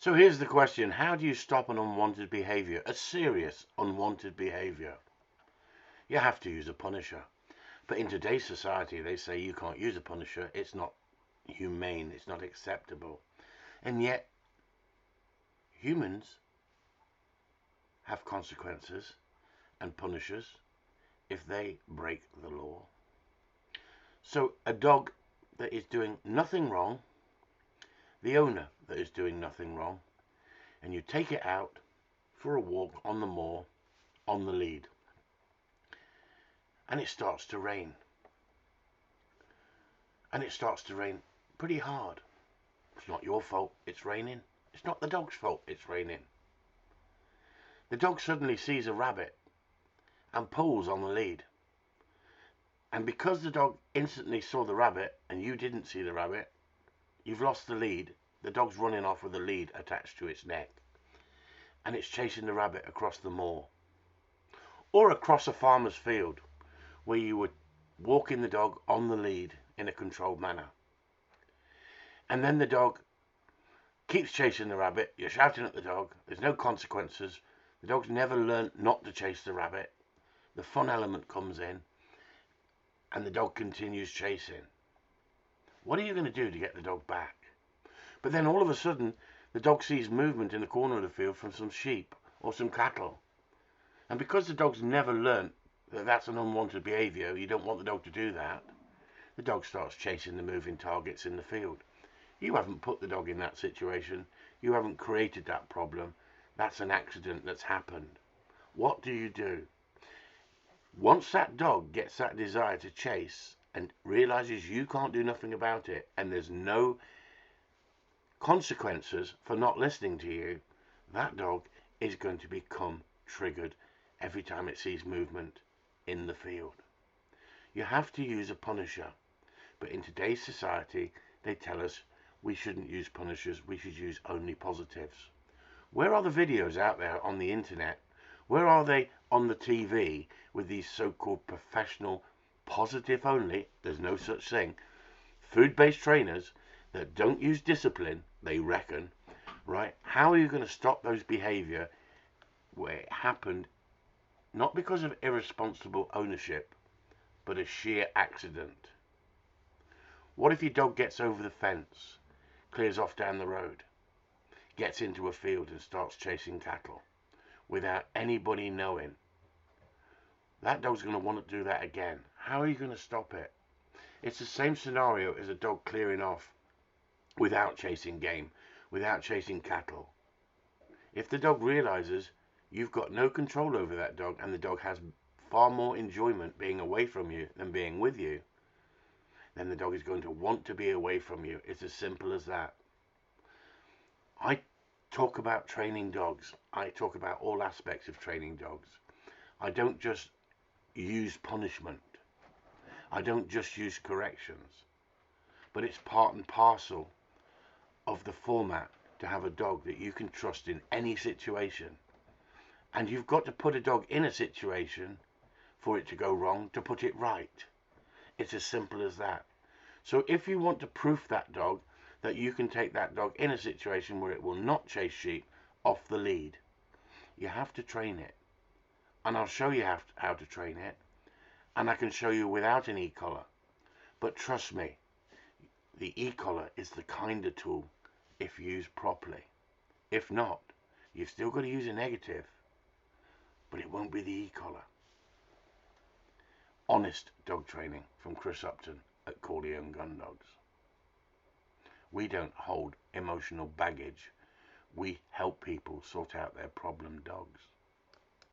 So here's the question. How do you stop an unwanted behavior, a serious unwanted behavior? You have to use a punisher. But in today's society, they say you can't use a punisher. It's not humane. It's not acceptable. And yet, humans have consequences and punishers if they break the law. So a dog that is doing nothing wrong, the owner that is doing nothing wrong, and you take it out for a walk on the moor on the lead, and it starts to rain. And it starts to rain pretty hard. It's not your fault it's raining. It's not the dog's fault it's raining. The dog suddenly sees a rabbit and pulls on the lead. And because the dog instantly saw the rabbit and you didn't see the rabbit, you've lost the lead. The dog's running off with the lead attached to its neck. And it's chasing the rabbit across the moor. Or across a farmer's field where you would walking the dog on the lead in a controlled manner. And then the dog keeps chasing the rabbit. You're shouting at the dog. There's no consequences. The dog's never learnt not to chase the rabbit. The fun element comes in and the dog continues chasing. What are you going to do to get the dog back? But then all of a sudden the dog sees movement in the corner of the field from some sheep or some cattle. And because the dog's never learnt that that's an unwanted behaviour, you don't want the dog to do that, the dog starts chasing the moving targets in the field. You haven't put the dog in that situation. You haven't created that problem. That's an accident that's happened. What do you do? Once that dog gets that desire to chase and realizes you can't do nothing about it and there's no consequences for not listening to you, that dog is going to become triggered every time it sees movement in the field. You have to use a punisher. But in today's society, they tell us we shouldn't use punishers, we should use only positives. Where are the videos out there on the internet? Where are they on the TV with these so-called professional, positive only, there's no such thing, food-based trainers that don't use discipline, they reckon, right? How are you going to stop those behavior where it happened not because of irresponsible ownership, but a sheer accident? What if your dog gets over the fence, clears off down the road, gets into a field and starts chasing cattle without anybody knowing? That dog's going to want to do that again. How are you going to stop it? It's the same scenario as a dog clearing off without chasing game, without chasing cattle. If the dog realizes you've got no control over that dog and the dog has far more enjoyment being away from you than being with you, then the dog is going to want to be away from you. It's as simple as that. I talk about training dogs. I talk about all aspects of training dogs. I don't just use punishment. I don't just use corrections. But it's part and parcel of the format to have a dog that you can trust in any situation. And you've got to put a dog in a situation for it to go wrong to put it right. It's as simple as that. So if you want to proof that dog that you can take that dog in a situation where it will not chase sheep off the lead, you have to train it. And I'll show you how to train it. And I can show you without an e-collar. But trust me, the e-collar is the kinder tool if used properly. If not, you've still got to use a negative, but it won't be the e-collar. Honest dog training from Chris Upton at Corleone Gun Dogs. We don't hold emotional baggage. We help people sort out their problem dogs.